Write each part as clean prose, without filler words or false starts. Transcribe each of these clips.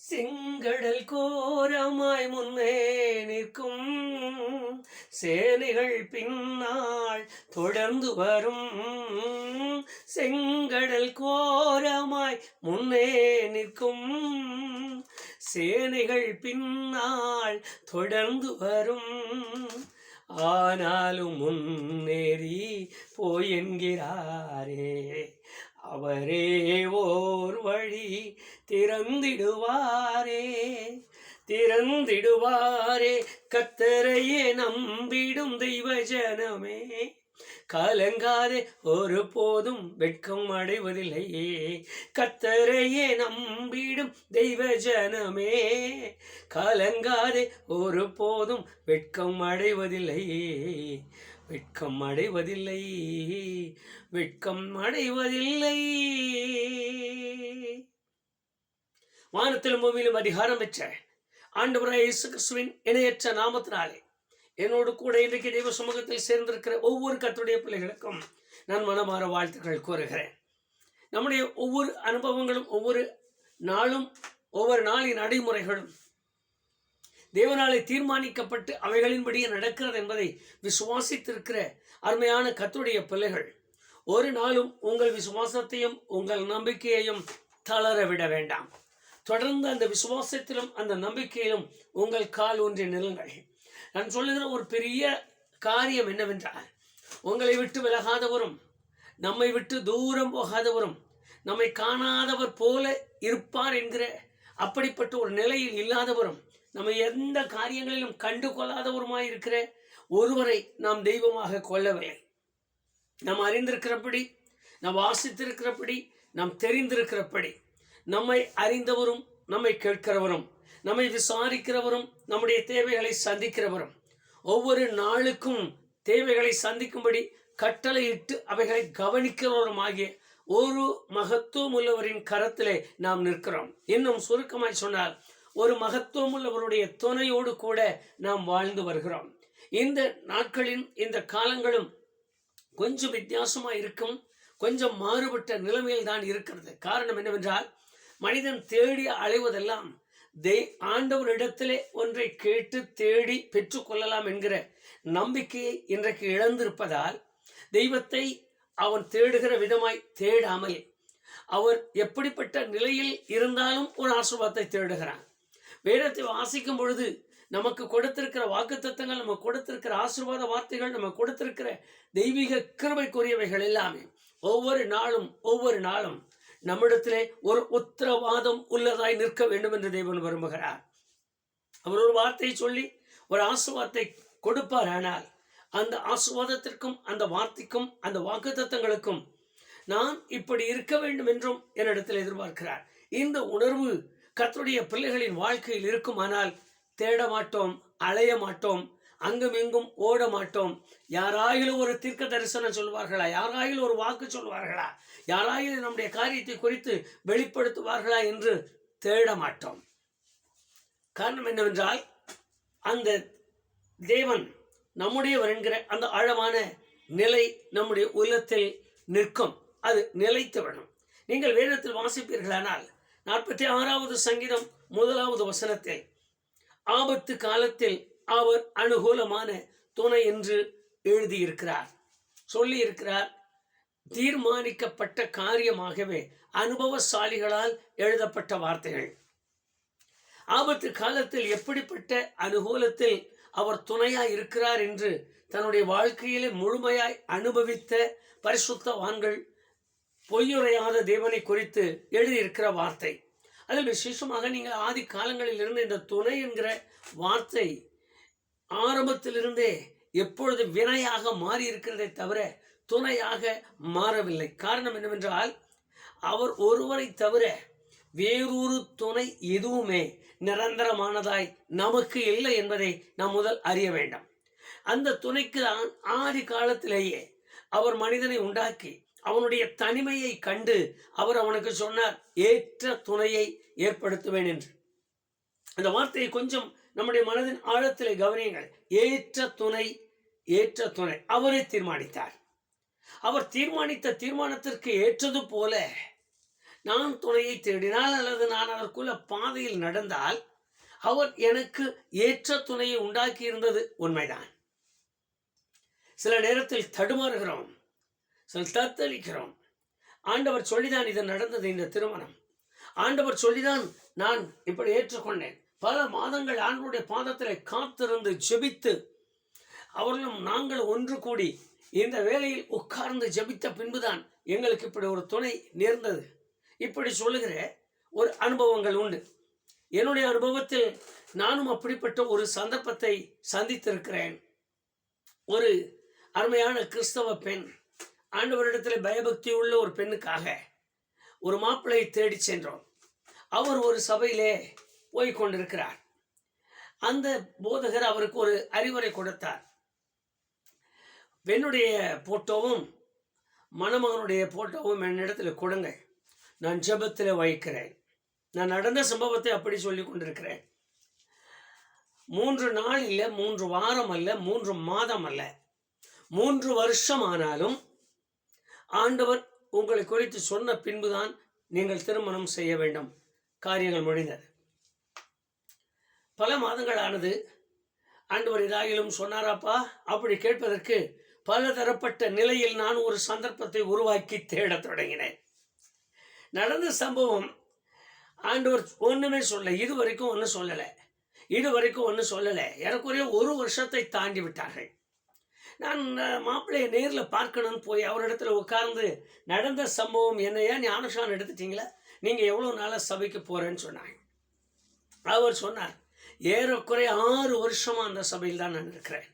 செங்கடல் கோரமாய் முன்னே நிற்கும் சேனைகள் பின்னால் தொடர்ந்து வரும். செங்கடல் கோரமாய் முன்னே நிற்கும் சேனைகள் பின்னால் தொடர்ந்து வரும். ஆனாலும் முன்னேறி போய் என்கிறாரே, அவரே ஓர் வழி திறந்திடுவாரே. கர்த்தரையே நம்பிடும் தெய்வ ஜனமே, கலங்காதே ஒரு போதும் வெட்கம் அடைவதில்லையே. கர்த்தரையே நம்பிடும் தெய்வ ஜனமே, கலங்காதே ஒரு போதும் வெட்கம் அடைவதில்லையே. வெட்கம் அடைவதில்லை. வானத்திலும் பூமியிலும் அதிகாரம் பெற்ற ஆண்டவராகிய இயேசு கிறிஸ்துவின் இணையற்ற நாமத்தினாலே என்னோடு கூட இன்றைக்கு தெய்வ சமூகத்தில் சேர்ந்திருக்கிற ஒவ்வொரு கர்த்தருடைய பிள்ளைகளுக்கும் நான் மனமாற வாழ்த்துக்கள் கூறுகிறேன். நம்முடைய ஒவ்வொரு அனுபவங்களும், ஒவ்வொரு நாளும், ஒவ்வொரு நாளின் நடைமுறைகளும் தேவனாலே தீர்மானிக்கப்பட்டு அவைகளின்படியே நடக்கிறது என்பதை விசுவாசித்திருக்கிற அருமையான கர்த்தருடைய பிள்ளைகள், ஒரு நாளும் உங்கள் விசுவாசத்தையும் உங்கள் நம்பிக்கையையும் தளர விட வேண்டாம். தொடர்ந்து அந்த விசுவாசத்திலும் அந்த நம்பிக்கையிலும் உங்கள் கால் ஊன்றி நிலுங்கள். நான் சொல்லுகிற ஒரு பெரிய காரியம் என்னவென்றால், உங்களை விட்டு விலகாதவரும், நம்மை விட்டு தூரம் போகாதவரும், நம்மை காணாதவர் போல இருப்பார் என்கிற அப்படிப்பட்ட ஒரு நிலையில் இல்லாதவரும், நம்ம எந்த காரியங்களிலும் கண்டு கொள்ளாதவருமாய் இருக்கிற ஒருவரை நாம் தெய்வமாக கொள்ளவில்லை. நாம் அறிந்திருக்கிறபடி, நாம் வாசித்திருக்கிறபடி, நாம் தெரிந்திருக்கிறபடி, நம்மை அறிந்தவரும், நம்மை கேட்கிறவரும், நம்மை விசாரிக்கிறவரும், நம்முடைய தேவைகளை சந்திக்கிறவரும், ஒவ்வொரு நாளுக்கும் தேவைகளை சந்திக்கும்படி கட்டளையிட்டு அவைகளை கவனிக்கிறவரும் ஆகிய ஒரு மகத்துவம் உள்ளவரின் கரத்திலே நாம் நிற்கிறோம். இன்னும் சுருக்கமாய் சொன்னால், ஒரு மகத்துவம் உள்ளவருடைய துணையோடு கூட நாம் வாழ்ந்து வருகிறோம். இந்த நாட்களின் இந்த காலங்களும் கொஞ்சம் வித்தியாசமாக இருக்கும், கொஞ்சம் மாறுபட்ட நிலைமையில் தான் இருக்கிறது. காரணம் என்னவென்றால், மனிதன் தேடி அலைவதெல்லாம் ஆண்டவரிடத்திலே ஒன்றை கேட்டு தேடி பெற்றுக்கொள்ளலாம் என்கிற நம்பிக்கையை இன்றைக்கு இழந்திருப்பதால், தெய்வத்தை அவன் தேடுகிற விதமாய் தேடாமல், அவர் எப்படிப்பட்ட நிலையில் இருந்தாலும் ஒரு ஆசீர்வாதத்தை தேடுகிறான். வேதத்தை வாசிக்கும் பொழுது நமக்கு கொடுத்திருக்கிற வாக்குத்தத்தங்கள், நமக்கு கொடுத்திருக்கிற ஆசீர்வாத வார்த்தைகள், நமக்கு கொடுத்திருக்கிற தெய்வீக கிருபைக்குரியவைகள் எல்லாமே ஒவ்வொரு நாளும் நம்மிடத்திலே ஒரு உத்தரவாதம் உள்ளதாய் நிற்க வேண்டும் என்று தேவன் விரும்புகிறார். அவர் ஒரு வார்த்தையை சொல்லி ஒரு ஆசீர்வாதத்தை கொடுப்பார். ஆனால் அந்த ஆசீர்வாதத்திற்கும், அந்த வார்த்தைக்கும், அந்த வாக்குத்தத்தங்களுக்கும் நான் இப்படி இருக்க வேண்டும் என்றும் என்னிடத்தில் எதிர்பார்க்கிறார். இந்த உணர்வு கர்த்தருடைய பிள்ளைகளின் வாழ்க்கையில் இருக்குமானால் தேட மாட்டோம், அலைய மாட்டோம், அங்கும் இங்கும் ஓட மாட்டோம். யாராயிலும் ஒரு தீர்க்க தரிசனம் சொல்வார்களா, யாராயிலும் ஒரு வாக்கு சொல்வார்களா, யாராயிலும் நம்முடைய காரியத்தை குறித்து வெளிப்படுத்துவார்களா என்று தேட மாட்டோம். காரணம் என்னவென்றால், அந்த தேவன் நம்முடையவர் என்கிற அந்த ஆழமான நிலை நம்முடைய உள்ளத்தில் நிற்கும். அது நிலைத்து விடும். நீங்கள் வேதத்தில் வாசிப்பீர்களானால் 46வது சங்கீதம் 1வது வசனத்தில், ஆபத்து காலத்தில் அவர் அனுகூலமான துணை என்று எழுதியிருக்கிறார், சொல்லி இருக்கிறார். தீர்மானிக்கப்பட்ட காரியமாகவே அனுபவசாலிகளால் எழுதப்பட்ட வார்த்தைகள். ஆபத்து காலத்தில் எப்படிப்பட்ட அனுகூலத்தில் அவர் துணையாய் இருக்கிறார் என்று தன்னுடைய வாழ்க்கையிலே முழுமையாய் அனுபவித்த பரிசுத்தவான்கள் பொய்யுரையாத தேவனை குறித்து எழுதியிருக்கிற வார்த்தை. அதில் விசேஷமாக நீங்கள் ஆதி காலங்களில் இருந்து இந்த துணை என்கிற வார்த்தை ஆரம்பத்திலிருந்தே எப்பொழுது வினையாக மாறி இருக்கிறதை தவிர துணையாக மாறவில்லை. காரணம் என்னவென்றால், அவர் ஒருவரை தவிர வேறொரு துணை எதுவுமே நிரந்தரமானதாய் நமக்கு இல்லை என்பதை நாம் முதல் அறிய வேண்டும். அந்த துணைக்கு தான் ஆதி காலத்திலேயே அவர் மனிதனை உண்டாக்கி அவனுடைய தனிமையை கண்டு அவர் அவனுக்கு சொன்னார், ஏற்ற துணையை ஏற்படுத்துவேன் என்று. அந்த வார்த்தையை கொஞ்சம் நம்முடைய மனதின் ஆழத்திலே கவனியுங்கள். ஏற்ற துணை அவரே தீர்மானித்தார். அவர் தீர்மானித்த தீர்மானத்திற்கு ஏற்றது போல நான் துணையை தேடினால் அல்லது நான் அதற்குள்ள பாதையில் நடந்தால் அவர் எனக்கு ஏற்ற துணையை உண்டாக்கி இருந்தது உண்மைதான். சில நேரத்தில் தடுமாறுகிறோம், சில தத்தளிக்கிறோம். ஆண்டவர் சொல்லிதான் இது நடந்தது, இந்த திருமணம் ஆண்டவர் சொல்லிதான் நான் இப்படி ஏற்றுக்கொண்டேன். பல மாதங்கள் ஆண்டவருடைய பாதத்தில் காத்திருந்து ஜெபித்து அவர்களும் நாங்கள் ஒன்று கூடி இந்த வேளையில் உட்கார்ந்து ஜெபித்த பின்புதான் எங்களுக்கு இப்படி ஒரு துணை நேர்ந்தது. இப்படி சொல்லுகிற ஒரு அனுபவங்கள் உண்டு. என்னுடைய அனுபவத்தில் நானும் அப்படிப்பட்ட ஒரு சந்தர்ப்பத்தை சந்தித்திருக்கிறேன். ஒரு அருமையான கிறிஸ்தவ பெண், ஆண்டவரிடத்தில் பயபக்தி உள்ள ஒரு பெண்ணுக்காக ஒரு மாப்பிள்ளையை தேடி சென்றோம். அவர் ஒரு சபையிலே போய் கொண்டிருக்கிறார். அந்த போதகர் அவருக்கு ஒரு அறிவுரை கொடுத்தார். பெண்ணுடைய போட்டோவும் மணமகனுடைய போட்டோவும் என்னிடத்தில் கொடுங்கள், நான் ஜெபத்தில் வைக்கிறேன். நான் நடந்த சம்பவத்தை அப்படி சொல்லி கொண்டிருக்கிறேன். 3 நாள் இல்லை, 3 வாரம் அல்ல, 3 மாதம் அல்ல, 3 வருஷம் ஆனாலும் ஆண்டவர் உங்களை குறித்து சொன்ன பின்புதான் நீங்கள் திருமணம் செய்ய வேண்டும். காரியங்கள் முடிந்தது. பல மாதங்கள் ஆனது. ஆண்டவர் இதாகிலும் சொன்னாராப்பா அப்படி கேட்பதற்கு பல தரப்பட்ட நிலையில் நான் ஒரு சந்தர்ப்பத்தை உருவாக்கி தேடத் தொடங்கினேன். நடந்த சம்பவம் ஆண்டவர் ஒன்றுமே சொல்ல, இதுவரைக்கும் ஒன்றும் சொல்லலை. எனக்குரிய 1 வருஷத்தை தாண்டி விட்டார்கள். நான் மாப்பிள்ளையை நேரில் பார்க்கணும்னு போய் அவரிடத்துல உட்கார்ந்து நடந்த சம்பவம் என்னையா ஞானசானம் எடுத்துட்டீங்களா, நீங்கள் எவ்வளோ நாளாக சபைக்கு போகிறேன்னு சொன்னாங்க. அவர் சொன்னார், ஏறக்குறைய 6 வருஷமாக அந்த சபையில் தான் நான் இருக்கிறேன்.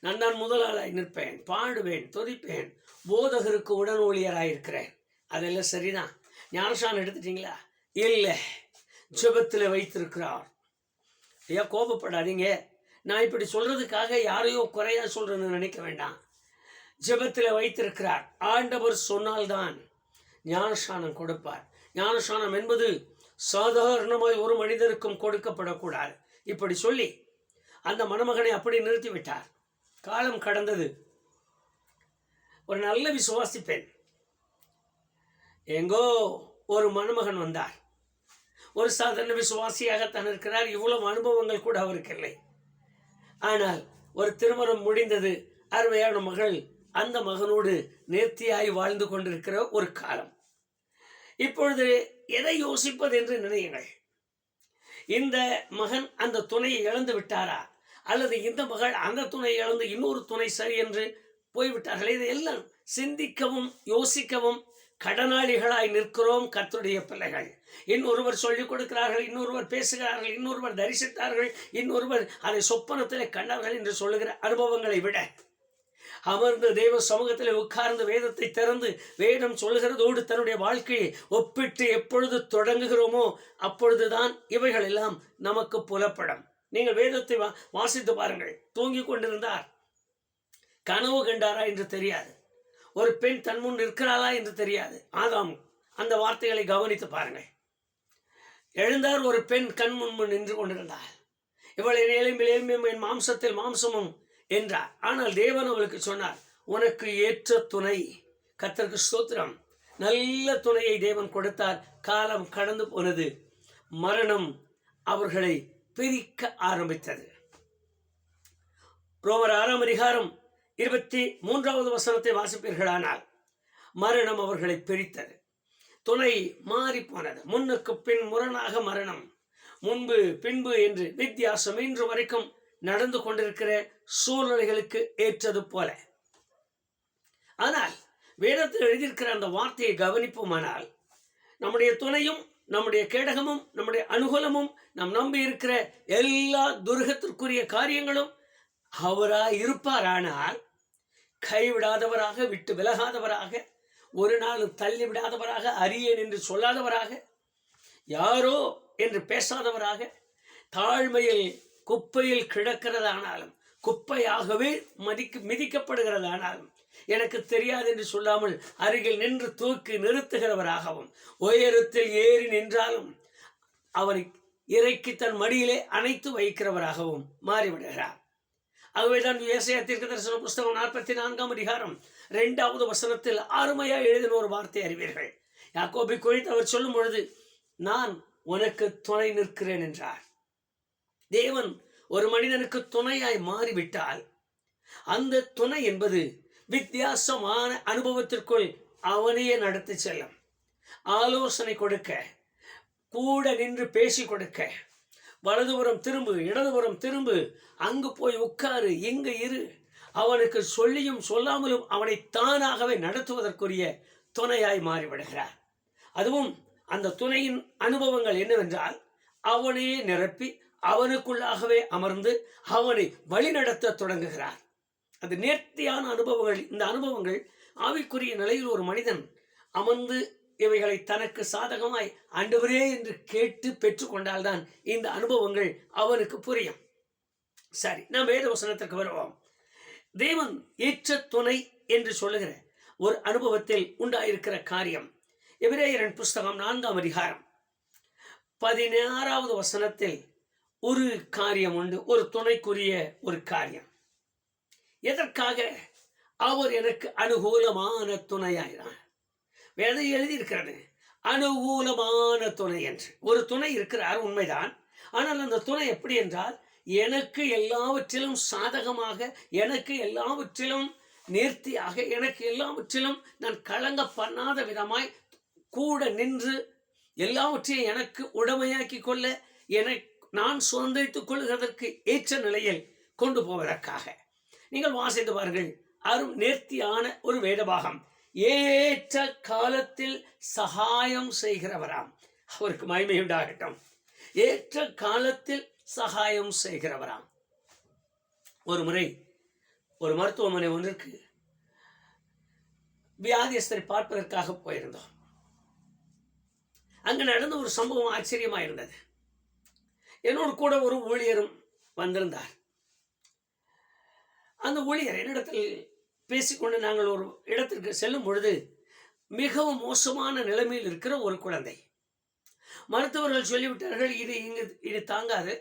நான் தான் முதலாளாய் நிற்பேன், பாடுவேன், துதிப்பேன், போதகருக்கு உடன் ஊழியராயிருக்கிறேன். அதெல்லாம் சரிதான். ஞானசானம் எடுத்துட்டீங்களா? இல்லை, ஜெபத்தில் வைத்திருக்கிறார். ஐயா கோபப்படாதீங்க, நான் இப்படி சொல்றதுக்காக யாரையோ குறையா சொல்றேன்னு நினைக்க வேண்டாம். ஜெபத்தில் வைத்திருக்கிறார். ஆண்டவர் சொன்னால்தான் ஞானசானம் கொடுப்பார். ஞானசானம் என்பது சாதாரணமாய் ஒரு மனிதருக்கும் கொடுக்கப்படக்கூடாது. இப்படி சொல்லி அந்த மணமகனை அப்படி நிறுத்திவிட்டார். காலம் கடந்தது. ஒரு நல்ல விசுவாசி பெண், எங்கோ ஒரு மணமகன் வந்தார். ஒரு சாதாரண விசுவாசியாகத்தான் இருக்கிறார். இவ்வளவு அனுபவங்கள் கூட அவருக்கு இல்லை. ஆனால் ஒரு திருமணம் முடிந்தது. அருமையான மகள் அந்த மகனோடு நேர்த்தியாய் வாழ்ந்து கொண்டிருக்கிற ஒரு காலம். இப்பொழுது எதை யோசிப்பது என்று நினையுங்கள். இந்த மகன் அந்த துணையை இழந்து விட்டாரா, அல்லது இந்த மகள் அந்த துணை இழந்து இன்னொரு துணை சரி என்று போய்விட்டார்கள்? இதையெல்லாம் சிந்திக்கவும் யோசிக்கவும் கடனாளிகளாய் நிற்கிறோம் கர்த்தருடைய பிள்ளைகள். இன்னொருவர் சொல்லிக் கொடுக்கிறார்கள், இன்னொருவர் பேசுகிறார்கள், இன்னொருவர் தரிசித்தார்கள், இன்னொருவர் அதை சொப்பனத்தில் கண்டார்கள் என்று சொல்லுகிற அனுபவங்களை விட அமர்ந்து தேவ சமூகத்தில் உட்கார்ந்து வேதத்தை திறந்து வேதம் சொல்லுகிறதோடு தன்னுடைய வாழ்க்கையை ஒப்பிட்டு எப்பொழுது தொடங்குகிறோமோ அப்பொழுதுதான் இவைகள் எல்லாம் நமக்கு புலப்படும். நீங்கள் வேதத்தை வாசித்து பாருங்கள். தூங்கி கொண்டிருந்தார், கனவு கண்டாரா என்று தெரியாது. ஒரு பெண் தன் முன் இருக்கிறாளா என்று தெரியாது. ஆதாம் அந்த வார்த்தைகளை கவனித்து பாருங்கள். எழுந்தார், ஒரு பெண் கண் முன்பு நின்று கொண்டிருந்தார். இவளை எலும்பில் எலும்பும் என் மாம்சத்தில் மாம்சமும் என்றார். ஆனால் தேவன் அவளுக்கு சொன்னார், உனக்கு ஏற்ற துணை. கர்த்தருக்கு ஸ்தோத்திரம். நல்ல துணையை தேவன் கொடுத்தார். காலம் கடந்து போனது. மரணம் அவர்களை பிரிக்க ஆரம்பித்தது. ரோமர் 6ஆம் அதிகாரம் 23வது வசனத்தை வாசிப்பீர்களானால் மரணம் அவர்களை பிரித்தது. துணை மாறி போனது. முன்னுக்கு பின் முரணாக மரணம், முன்பு பின்பு என்று வித்தியாசம் இன்று வரைக்கும் நடந்து கொண்டிருக்கிற சூழ்நிலைகளுக்கு ஏற்றது போல. ஆனால் வேதத்தில் எழுதியிருக்கிற அந்த வார்த்தையை கவனிப்போமானால் நம்முடைய துணையும் நம்முடைய கேடகமும் நம்முடைய அனுகூலமும் நாம் நம்பி இருக்கிற எல்லா துருகத்திற்குரிய காரியங்களும் அவராய் இருப்பாரானால் கைவிடாதவராக, விட்டு விலகாதவராக, ஒரு நாளும் தள்ளி விடாதவராக, அறியேன் என்று சொல்லாதவராக, யாரோ என்று பேசாதவராக, தாழ்மையில் குப்பையில் கிடக்கிறதானாலும் குப்பையாகவே மிதிக்கப்படுகிறதானாலும் எனக்கு தெரியாது என்று சொல்லாமல் அருகில் நின்று தூக்கி நிறுத்துகிறவராகவும், உயரத்தில் ஏறி நின்றாலும் அவரை இறக்கி தன் மடியிலே அணைத்து வைக்கிறவராகவும் மாறிவிடுகிறார். ஆகவேதான் ஏசாயா தீர்க்கதரிசன புஸ்தகம் 44ஆம் அதிகாரம் 2வது வசனத்தில் அருமையாக எழுதின ஒரு வார்த்தை அறிவீர்கள். யாக்கோபை குறித்து அவர் சொல்லும் பொழுது, நான் உனக்கு துணை நிற்கிறேன் என்றார். தேவன் ஒரு மனிதனுக்கு துணையாய் மாறிவிட்டால் அந்த துணை என்பது வித்தியாசமான அனுபவத்திற்குள் அவனையே நடத்தி செல்லும். ஆலோசனை கொடுக்க, கூட நின்று பேசி கொடுக்க, வலதுபுறம் திரும்பு, இடதுபுறம் திரும்பு, அங்கு போய் உட்காரு, இங்கு இரு, அவனுக்கு சொல்லியும் சொல்லாமலும் அவனை தானாகவே நடத்துவதற்குரிய துணையாய் மாறிவிடுகிறார். அதுவும் அந்த துணையின் அனுபவங்கள் என்னவென்றால், அவனையே நிரப்பி அவனுக்குள்ளாகவே அமர்ந்து அவனை வழிநடத்த தொடங்குகிறார். அது நேர்த்தியான அனுபவங்கள். இந்த அனுபவங்கள் ஆவிக்குரிய நிலையில் ஒரு மனிதன் அமர்ந்து இவைகளை தனக்கு சாதகமாய் ஆண்டவரே என்று கேட்டு பெற்றுக்கொண்டால்தான் இந்த அனுபவங்கள் அவனுக்கு புரியும். சரி, நாம் வேத வசனத்திற்கு வருவோம். தேவன் ஏற்ற துணை என்று சொல்லுகிற ஒரு அனுபவத்தில் உண்டாயிருக்கிற காரியம் எபிரேயரின் புஸ்தகம் 4ஆம் அதிகாரம் 16வது வசனத்தில் ஒரு காரியம் உண்டு. ஒரு துணைக்குரிய ஒரு காரியம். எதற்காக? அவர் எனக்கு அனுகூலமான துணையாயினார். வேதம் எழுதியிருக்கிறது, அனுகூலமான துணை என்று. ஒரு துணை இருக்கிறார், உண்மைதான். ஆனால் அந்த துணை எப்படி என்றால், எனக்கு எல்லாவற்றிலும் சாதகமாக, எனக்கு எல்லாவற்றிலும் நேர்த்தியாக, எனக்கு எல்லாவற்றிலும் நான் கலங்க பண்ணாத விதமாய் கூட நின்று எல்லாவற்றையும் எனக்கு உடமையாக்கி கொள்ள, நான் சுதந்திரித்துக் கொள்கிறதற்கு ஏற்ற நிலையில் கொண்டு போவதற்காக. நீங்கள் வாசித்து பாருங்கள், நேர்த்தியான ஒரு வேதபாகம். ஏற்ற காலத்தில் சகாயம் செய்கிறவராம். அவருக்கு மகிமை உண்டாகட்டும். ஏற்ற காலத்தில் சகாயம் செய்கிறவராம். ஒரு முறை ஒரு மருத்துவமனை ஒன்றிற்கு வியாதியஸ்தரை பார்ப்பதற்காக போயிருந்தோம். அங்கு நடந்த ஒரு சம்பவம் ஆச்சரியமாக இருந்தது. என்னோடு கூட ஒரு ஊழியரும் வந்திருந்தார். அந்த ஊழியர் என்னிடத்தில் பேசிக்கொண்டு நாங்கள் ஒரு இடத்திற்கு செல்லும் பொழுது, மிகவும் மோசமான நிலைமையில் இருக்கிற ஒரு குழந்தை. மருத்துவர்கள் சொல்லிவிட்டார்கள், இது தாங்காது,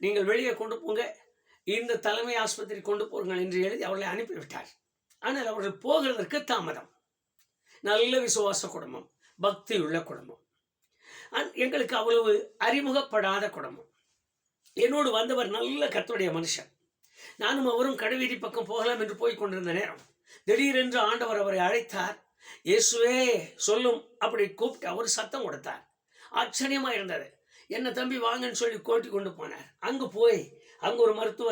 நீங்கள் வெளியே கொண்டு போங்க, இந்த தலைமை ஆஸ்பத்திரி கொண்டு போங்கள் என்று எழுதி அவர்களை அனுப்பிவிட்டார். ஆனால் அவர்கள் போகிறதற்கு தாமதம். நல்ல விசுவாச குடும்பம், பக்தி உள்ள குடும்பம், எங்களுக்கு அவ்வளவு அறிமுகப்படாத குடும்பம். என்னோடு வந்தவர் நல்ல கர்த்தருடைய மனுஷன். நானும் அவரும் கடைவீதி பக்கம் போகலாம் என்று போய் கொண்டிருந்த நேரம் திடீரென்று ஆண்டவர் அவரை அழைத்தார். இயேசுவே சொல்லும் அப்படி கூப்பிட்டு அவர் சத்தம் கொடுத்தார். ஆச்சரியமா இருந்தது. என்ன தம்பி வாங்கன்னு சொல்லி கோட்டி கொண்டு போனார். அங்கு போய் அங்கு ஒரு மருத்துவ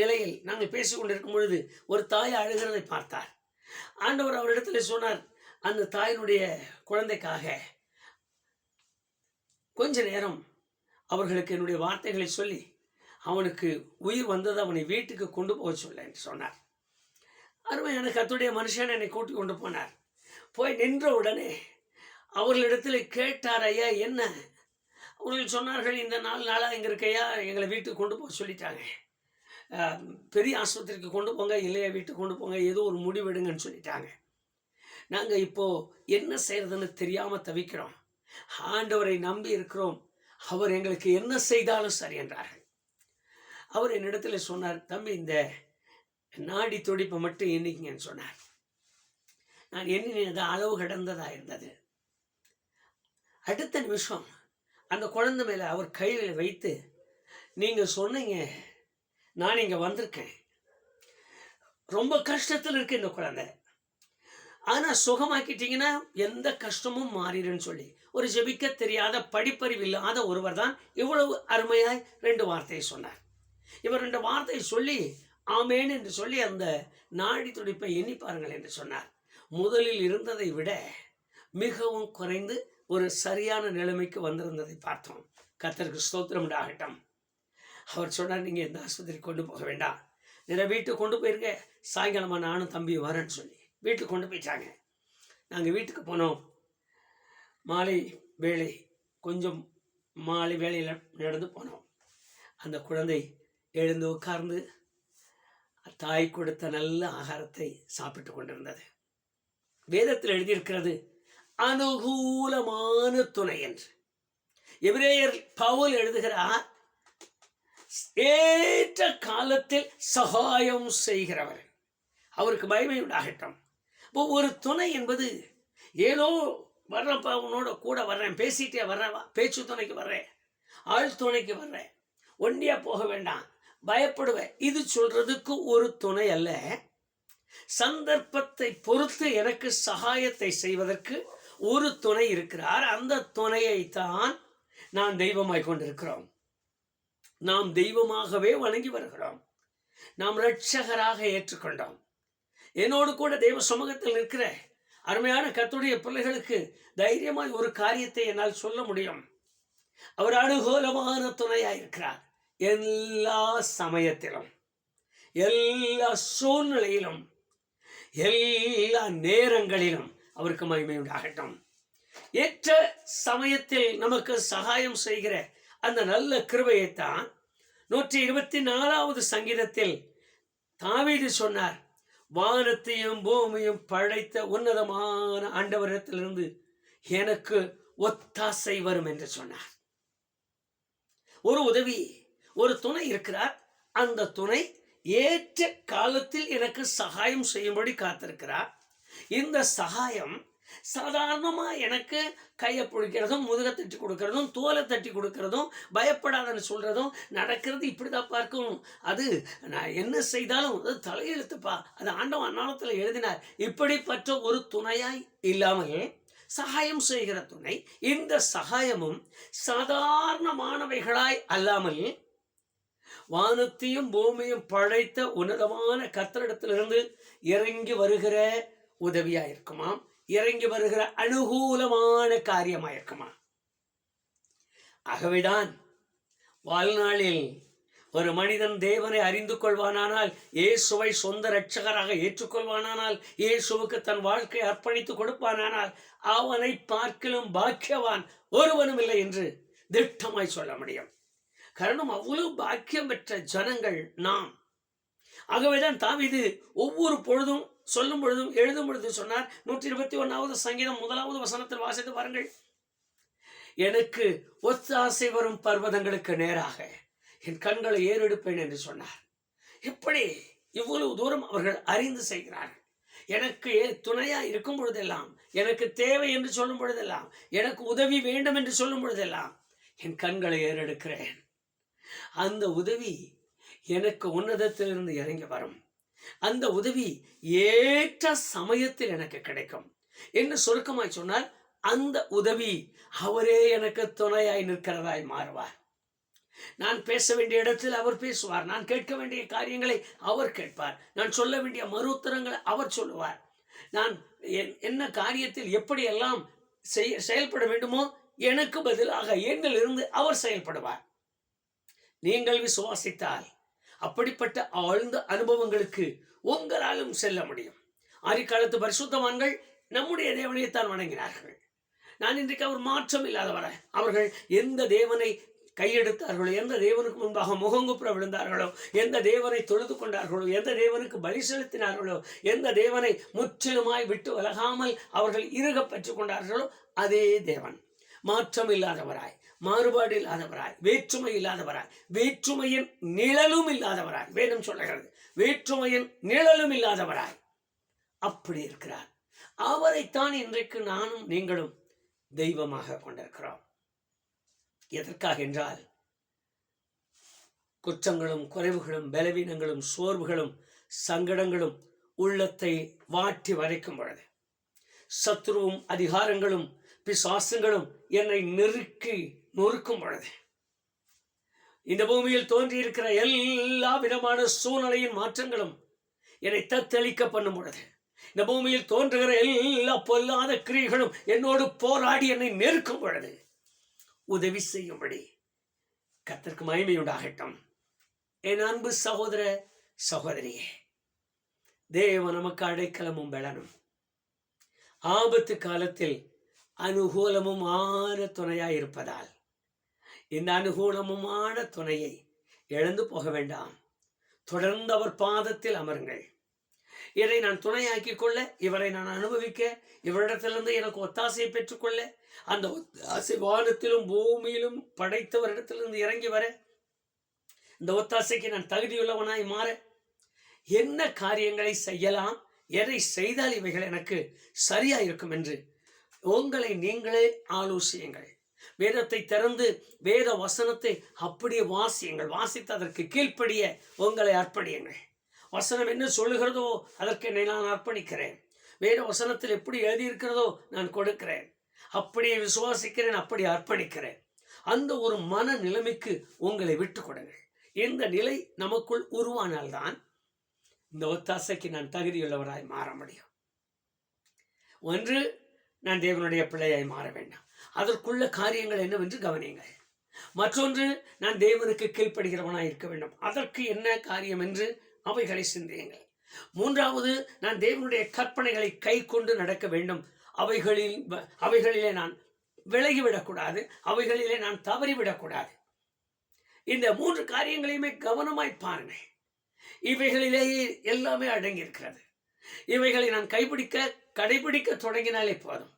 நிலையில் நாங்கள் பேசி கொண்டிருக்கும் பொழுது ஒரு தாய் அழுகிறதை பார்த்தார். ஆண்டவர் அவரிடத்துல சொன்னார், அந்த தாயினுடைய குழந்தைக்காக கொஞ்ச நேரம் அவர்களுக்கு என்னுடைய வார்த்தைகளை சொல்லி அவனுக்கு உயிர் வந்தது, அவனை வீட்டுக்கு கொண்டு போக சொல்ல என்று சொன்னார். அருமையான கர்த்தருடைய மனுஷன் என்னை கூட்டி கொண்டு போனார். போய் நின்ற உடனே அவர்களிடத்தில் கேட்டார், ஐயா என்ன? அவர்கள் சொன்னார்கள், இந்த 4 நாளாக இங்கே இருக்கையா, எங்களை வீட்டுக்கு கொண்டு போக சொல்லிட்டாங்க, பெரிய ஆஸ்பத்திரிக்கு கொண்டு போங்க, இல்லையா வீட்டுக்கு கொண்டு போங்க, ஏதோ ஒரு முடிவெடுங்கன்னு சொல்லிட்டாங்க. நாங்கள் இப்போது என்ன செய்கிறதுன்னு தெரியாமல் தவிக்கிறோம். ஆண்டவரை நம்பி இருக்கிறோம், அவர் எங்களுக்கு என்ன செய்தாலும் சரி என்றார்கள். அவர் என்னிடத்தில் சொன்னார், தம்பி இந்த நாடி துடிப்பை மட்டும் எண்ணிக்கங்கன்னு சொன்னார். நான் எண்ணினது அளவு கடந்ததாக இருந்தது. அடுத்த நிமிஷம் அந்த குழந்தை மேலே அவர் கையில் வைத்து, நீங்கள் சொன்னீங்க, நான் இங்கே வந்திருக்கேன், ரொம்ப கஷ்டத்தில் இருக்கு இந்த குழந்தை, ஆனால் சுகமாக்கிட்டீங்கன்னா எந்த கஷ்டமும் மாறிடுன்னு சொல்லி ஒரு ஜெபிக்க தெரியாத படிப்பறிவு இல்லாத ஒருவர் தான் இவ்வளவு அருமையாய் 2 வார்த்தையை சொன்னார். இவர் 2 வார்த்தையை சொல்லி ஆமேன் என்று சொல்லி அந்த நாடி துடிப்பை எண்ணி பாருங்கள் என்று சொன்னார். முதலில் இருந்ததை விட மிகவும் குறைந்து ஒரு சரியான நிலைமைக்கு வந்திருந்ததை பார்த்தோம். கர்த்தருக்கு ஸ்தோத்திரம் உண்டாகட்டும். அவர் சொன்னார், நீங்கள் எந்த ஆஸ்பத்திரி கொண்டு போக வேண்டாம், நிறைய வீட்டுக்கு கொண்டு போயிருங்க, சாயங்காலமாக நானும் தம்பி வரேன்னு சொல்லி வீட்டுக்கு கொண்டு போயிட்டாங்க. நாங்கள் வீட்டுக்கு போனோம். மாலை வேளை, கொஞ்சம் மாலை வேளையில் நடந்து போனோம். அந்த குழந்தை எழுந்து உட்கார்ந்து தாய் கொடுத்த நல்ல ஆகாரத்தை சாப்பிட்டு கொண்டிருந்தது. வேதத்தில் எழுதியிருக்கிறது அனுகூலமான துணை என்று. எபிரேயர் பவுல் எழுதுகிறார், ஏற்ற காலத்தில் சகாயம் செய்கிறவர். அவருக்கு மகிமை உண்டாகட்டும். ஒரு துணை என்பது ஏதோ வர்றேன்ப்பா, உன்னோட கூட வர்றேன், பேசிட்டே வர்றேன், பேச்சு துணைக்கு வர்றேன், ஆள் துணைக்கு வர்றேன், ஒண்டியா போக வேண்டாம், பயப்படுவேன், இது சொல்றதுக்கு ஒரு துணை அல்ல. சந்தர்ப்பத்தை பொறுத்து எனக்கு சகாயத்தை செய்வதற்கு ஒரு துணை இருக்கிறார். அந்த துணையை தான் நான் தெய்வமாய் கொண்டிருக்கிறோம். நாம் தெய்வமாகவே வணங்கி வருகிறோம். நாம் இரட்சகராக ஏற்றுக்கொண்டோம். என்னோடு கூட தெய்வ சமூகத்தில் இருக்கிற அருமையான கர்த்தருடைய பிள்ளைகளுக்கு தைரியமாய் ஒரு காரியத்தை என்னால் சொல்ல முடியும். அவர் அனுகூலமான துணையாயிருக்கிறார். எல்லா சமயத்திலும், எல்லா சூழ்நிலையிலும், எல்லா நேரங்களிலும் அவருக்கு மகிமை உண்டாகட்டும். ஏற்ற சமயத்தில் நமக்கு சகாயம் செய்கிற அந்த நல்ல கிருபையைத்தான் 124வது சங்கீதத்தில் தாவீது சொன்னார். வானத்தையும் பூமியும் படைத்த உன்னதமான ஆண்டவரிடத்திலிருந்து எனக்கு ஒத்தாசை வரும் என்று சொன்னார். ஒரு உதவி, ஒரு துணை இருக்கிறார். அந்த துணை ஏற்ற காலத்தில் எனக்கு சகாயம் செய்யும்படி காத்திருக்கிறார். இந்த சகாயம் சாதாரணமா எனக்கு கையை பிடிக்கிறதும், முதுக தட்டி கொடுக்கறதும், தோலை தட்டி கொடுக்கறதும், பயப்படாதன்னு சொல்றதும் நடக்கிறது இப்படிதான் பார்க்கணும். அது நான் என்ன செய்தாலும் அது தலையெழுத்துப்பா, அது ஆண்டவன் அந்நாளத்தில் எழுதினார். இப்படிப்பட்ட ஒரு துணையாய் இல்லாமல் சகாயம் செய்கிற துணை. இந்த சகாயமும் சாதாரணமானவைகளாய் அல்லாமல் வானத்தையும் பூமியும் படைத்த உன்னதமான கர்த்தரிடத்திலிருந்து இறங்கி வருகிற உதவியாயிருக்குமாம், இறங்கி வருகிற அனுகூலமான காரியமாயிருக்குமா. ஆகவேதான் வாழ்நாளில் ஒரு மனிதன் தேவனை அறிந்து கொள்வானானால், இயேசுவை சொந்த இரட்சகராக ஏற்றுக்கொள்வானானால், இயேசுவுக்கு தன் வாழ்க்கை அர்ப்பணித்து கொடுப்பானானால், அவனை பார்க்கிலும் பாக்கியவான் ஒருவனும் இல்லை என்று திட்டமாய் சொல்ல முடியும். காரணம், அவ்வளவு பாக்கியம் பெற்ற ஜனங்கள் நாம். ஆகவேதான் தாவீது ஒவ்வொரு பொழுதும் சொல்லும் பொழுதும் எழுதும் பொழுது சொன்னார். 121வது சங்கீதம் 1வது வசனத்தில் வாசித்து பாருங்கள். எனக்கு ஒத்தாசை வரும் பர்வதங்களுக்கு நேராக என் கண்களை ஏறெடுப்பேன் என்று சொன்னார். எப்படி இவ்வளவு தூரம் அவர்கள் அறிந்து செய்கிறார்கள். எனக்கு துணையா இருக்கும் பொழுதெல்லாம், எனக்கு தேவை என்று சொல்லும் பொழுதெல்லாம், எனக்கு உதவி வேண்டும் என்று சொல்லும் பொழுதெல்லாம் என் கண்களை ஏறெடுக்கிறேன். அந்த உதவி எனக்கு உன்னதத்திலிருந்து இறங்கி வரும். அந்த உதவி ஏற்ற சமயத்தில் எனக்கு கிடைக்கும் என்று சுருக்கமாய் சொன்னால், அந்த உதவி அவரே எனக்கு துணையாய் நிற்கிறதாய் மாறுவார். நான் பேச வேண்டிய இடத்தில் அவர் பேசுவார். நான் கேட்க வேண்டிய காரியங்களை அவர் கேட்பார். நான் சொல்ல வேண்டிய மறுஉத்தரங்களை அவர் சொல்லுவார். நான் என்ன காரியத்தில் எப்படியெல்லாம் செயல்பட வேண்டுமோ எனக்கு பதிலாக என்னிலிருந்து அவர் செயல்படுவார். நீங்கள் விசுவாசித்தால் அப்படிப்பட்ட ஆழ்ந்த அனுபவங்களுக்கு உங்களாலும் செல்ல முடியும். ஆதிகாலத்து பரிசுத்தவான்கள் நம்முடைய தேவனைத்தான் வணங்கினார்கள். நான் இன்றைக்கு அவர் மாற்றம் இல்லாதவர, அவர்கள் எந்த தேவனை கையெடுத்தார்களோ, எந்த தேவனுக்கு முன்பாக முகங்குப்புற விழுந்தார்களோ, எந்த தேவனை தொழுது கொண்டார்களோ, எந்த தேவனுக்கு பலி செலுத்தினார்களோ, எந்த தேவனை முற்றிலுமாய் விட்டு விலகாமல் அவர்கள் இறுக பெற்றுக் கொண்டார்களோ, அதே தேவன் மாற்றம் இல்லாதவராய், மாறுபாடு இல்லாதவராய், வேற்றுமை இல்லாதவராய், வேற்றுமையின் நிழலும் இல்லாதவராய், வேதம் சொல்லுகிறது, வேற்றுமையின் நிழலும் இல்லாதவராய் அப்படி இருக்கிறார். அவரைத்தான் இன்றைக்கு நானும் நீங்களும் தெய்வமாக கொண்டிருக்கிறோம். எதற்காக என்றால், குற்றங்களும் குறைவுகளும் பலவீனங்களும் சோர்வுகளும் சங்கடங்களும் உள்ளத்தை வாட்டி வதைக்கும் பொழுது, சத்துருவும் அதிகாரங்களும் பிசாசுகளும் என்னை நொறுக்கும் பொழுது, இந்த பூமியில் தோன்றியிருக்கிற எல்லா விதமான சூழ்நிலையின் மாற்றங்களும் என்னை தத்தளிக்க பண்ணும் பொழுது, இந்த பூமியில் தோன்றுகிற எல்லா பொல்லாத கிரியைகளும் என்னோடு போராடி என்னை நெருக்கும் பொழுது, உதவி செய்யும்படி கர்த்தருக்கு மகிமை உண்டாகட்டும். என் அன்பு சகோதர சகோதரியே, தேவன் நமக்கு அடைக்கலமும் பலனும், ஆபத்து காலத்தில் அனுகூலமுமான துணையாய் இருப்பதால் இந்த அனுகூலமுமான துணையை இழந்து போக வேண்டாம். தொடர்ந்து அவர் பாதத்தில் அமருங்கள். இதை நான் துணையாக்கி கொள்ள, இவரை நான் அனுபவிக்க, இவரிடத்திலிருந்து எனக்கு ஒத்தாசையை பெற்றுக்கொள்ள, அந்த ஒத்தாசை வானத்திலும் பூமியிலும் படைத்தவரிடத்திலிருந்து இறங்கி வர, இந்த ஒத்தாசைக்கு நான் தகுதியுள்ளவனாய் மாற என்ன காரியங்களை செய்யலாம், எதை செய்தால் இவைகள் எனக்கு சரியா இருக்கும் என்று உங்களை நீங்களே ஆலோசியுங்கள். வேதத்தை திறந்து வேத வசனத்தை அப்படியே வாசியுங்கள். வாசித்து அதற்கு கீழ்ப்படிய உங்களை அர்ப்பணியுங்கள். வசனம் என்ன சொல்லுகிறதோ அதற்கு என்னை நான் அர்ப்பணிக்கிறேன். வேத வசனத்தில் எப்படி எழுதியிருக்கிறதோ நான் கொடுக்கிறேன். அப்படியே விசுவாசிக்கிறேன், அப்படி அர்ப்பணிக்கிறேன். அந்த ஒரு மன நிலைமைக்கு உங்களை விட்டு கொடுங்கள். இந்த நிலை நமக்குள் உருவானால்தான் இந்த ஒத்தாசைக்கு நான் தகுதியுள்ளவராய் மாற முடியும். ஒன்று, நான் தேவனுடைய பிள்ளையாய் மாற வேண்டும். அதற்குள்ள காரியங்கள் என்னவென்று கவனியுங்கள். மற்றொன்று, நான் தேவனுக்கு கீழ்ப்படுகிறவனாய் இருக்க வேண்டும். அதற்கு என்ன காரியம் என்று அவைகளை சிந்தியுங்கள். மூன்றாவது, நான் தேவனுடைய கற்பனைகளை கை கொண்டு நடக்க வேண்டும். அவைகளிலே நான் விலகிவிடக்கூடாது, அவைகளிலே நான் தவறிவிடக்கூடாது. இந்த 3 காரியங்களையுமே கவனமாய் பாருங்கள். இவைகளிலேயே எல்லாமே அடங்கி இருக்கிறது. இவைகளை நான் கடைபிடிக்க தொடங்கினாலே போதும்,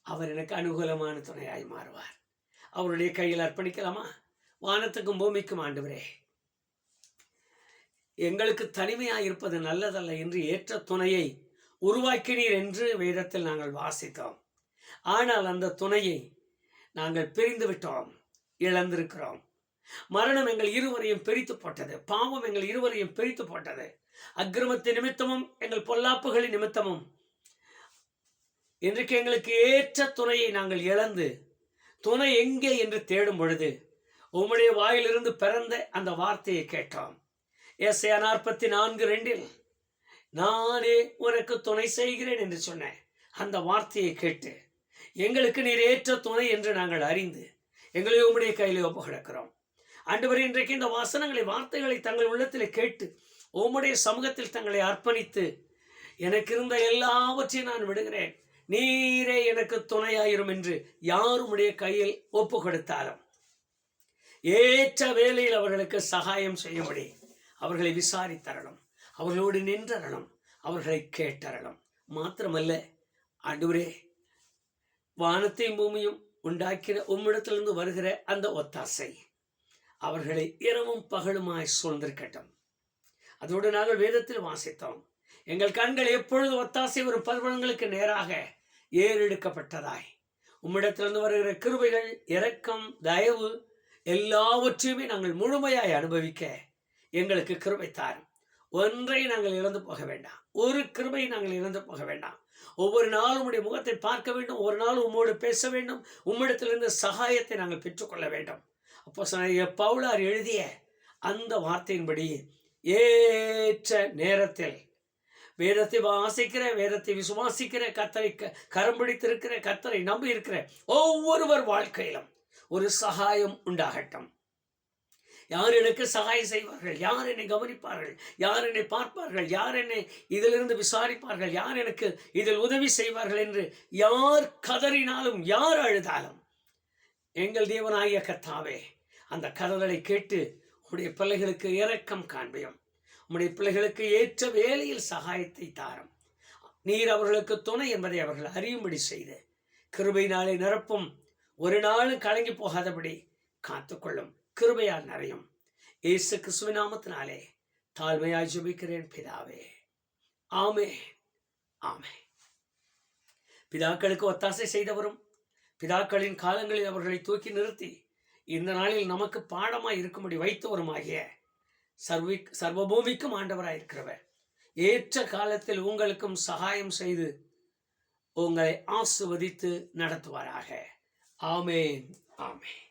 அவர் எனக்கு அனுகூலமான துணையாய் மாறுவார். அவருடைய கையில் அர்ப்பணிக்கலாமா? வானத்துக்கும் பூமிக்கும் ஆண்டவரே, எங்களுக்கு தனிமையாக இருப்பது நல்லதல்ல என்று ஏற்ற துணையை உருவாக்கினீர் என்று வேதத்தில் நாங்கள் வாசித்தோம். ஆனால் அந்த துணையை நாங்கள் பிரிந்து விட்டோம், இழந்திருக்கிறோம். மரணம் எங்கள் இருவரையும் பிரித்து போட்டது. பாவம் எங்கள் இருவரையும் பிரித்து போட்டது. அக்கிரமத்தின் நிமித்தமும் எங்கள் பொல்லாப்புகளின் நிமித்தமும் இன்றைக்கு எங்களுக்கு ஏற்ற துணையை நாங்கள் இழந்து துணை எங்கே என்று தேடும் பொழுது உம்முடைய வாயிலிருந்து பிறந்த அந்த வார்த்தையை கேட்டோம். ஏசாயா 44:2 நானே உனக்கு துணை செய்கிறேன் என்று சொன்னேன். அந்த வார்த்தையை கேட்டு எங்களுக்கு நீர் ஏற்ற துணை என்று நாங்கள் அறிந்து எங்களை உம்முடைய கையில் ஒப்புக்கொடுக்கிறோம். ஆண்டவரே, இன்றைக்கு இந்த வார்த்தைகளை தங்கள் உள்ளத்தில் கேட்டு உம்முடைய சமூகத்தில் தங்களை அர்ப்பணித்து எனக்கு இருந்த எல்லாவற்றையும் நான் விடுகிறேன், நீரே எனக்கு துணையாயிரும் என்று யார் உம்முடைய கையில் ஒப்பு கொடுத்தாலும் ஏற்ற வேளையில் அவர்களுக்கு சகாயம் செய்யும்படி அவர்களை விசாரித்தரணும், அவர்களோடு நின்றரணும், அவர்களை கேட்டரணும். மாத்திரமல்ல ஆண்டவரே, வானத்தையும் பூமியும் உண்டாக்கிற உம்மிடத்திலிருந்து வருகிற அந்த ஒத்தாசை அவர்களை இரவும் பகலுமாய் சூழ்ந்திருக்கட்டும். அதோடு நாங்கள் வேதத்தில் வாசித்தோம், எங்கள் கண்கள் எப்பொழுது ஒத்தாசை வரும் பர்வதங்களுக்கு நேராக ஏறெடுக்கப்பட்டதாய் உம்மிடத்திலிருந்து வருகிற கிருபைகள், இரக்கம், தயவு எல்லாவற்றையுமே நாங்கள் முழுமையாய் அனுபவிக்க எங்களுக்கு கிருபை தாரும். ஒன்றை நாங்கள் இழந்து போக வேண்டாம், ஒரு கிருபை நாங்கள் இழந்து போக வேண்டாம். ஒவ்வொரு நாளும் உம்முடைய முகத்தை பார்க்க வேண்டும், ஒவ்வொரு நாளும் உம்மோடு பேச வேண்டும், உம்மிடத்திலிருந்து சகாயத்தை நாங்கள் பெற்றுக்கொள்ள வேண்டும். அப்போஸ்தலனாகிய பவுலார் எழுதிய அந்த வார்த்தையின்படி ஏற்ற நேரத்தில் வேதத்தை வாசிக்கிற, வேதத்தை விசுவாசிக்கிற, கர்த்தரை கரம் பிடித்திருக்கிற, கர்த்தரை நம்பி இருக்கிற ஒவ்வொருவர் வாழ்க்கையிலும் ஒரு சகாயம் உண்டாகட்டும். யார் எனக்கு சகாயம் செய்வார்கள், யார் என்னை கவனிப்பார்கள், யார் என்னை பார்ப்பார்கள், யார் என்னை இதிலிருந்து விசாரிப்பார்கள், யார் எனக்கு இதில் உதவி செய்வார்கள் என்று யார் கதறினாலும் யார் அழுதாலும் எங்கள் தேவனாகிய கர்த்தாவே, அந்த கதறலை கேட்டு உம்முடைய பிள்ளைகளுக்கு இரக்கம் காண்பியும், உம்முடைய பிள்ளைகளுக்கு ஏற்ற வேளையில் சகாயத்தை தாரும். நீர் அவர்களுக்கு துணை என்பதை அவர்கள் அறியும்படி செய்து கிருபையினாலே நிரப்பும். ஒரு நாளும் கலங்கி போகாதபடி காத்துக்கொள்ளும். கிருபையால் நிறையும். இயேசு கிறிஸ்துவின் நாமத்தினாலே தாழ்மையாய் ஜெபிக்கிறேன் பிதாவே, ஆமென், ஆமென். பிதாக்களுக்கு ஒத்தாசை செய்தவரும் பிதாக்களின் காலங்களில் அவர்களை தூக்கி நிறுத்தி இந்த நாளில் நமக்கு பாடமாய் இருக்கும்படி வைத்தவருமாகிய சர்வபூமிக்கும் ஆண்டவராய் இருக்கிறவர் ஏற்ற காலத்தில் உங்களுக்கும் சகாயம் செய்து உங்களை ஆசீர்வதித்து நடத்துவாராக. ஆமென், ஆமென்.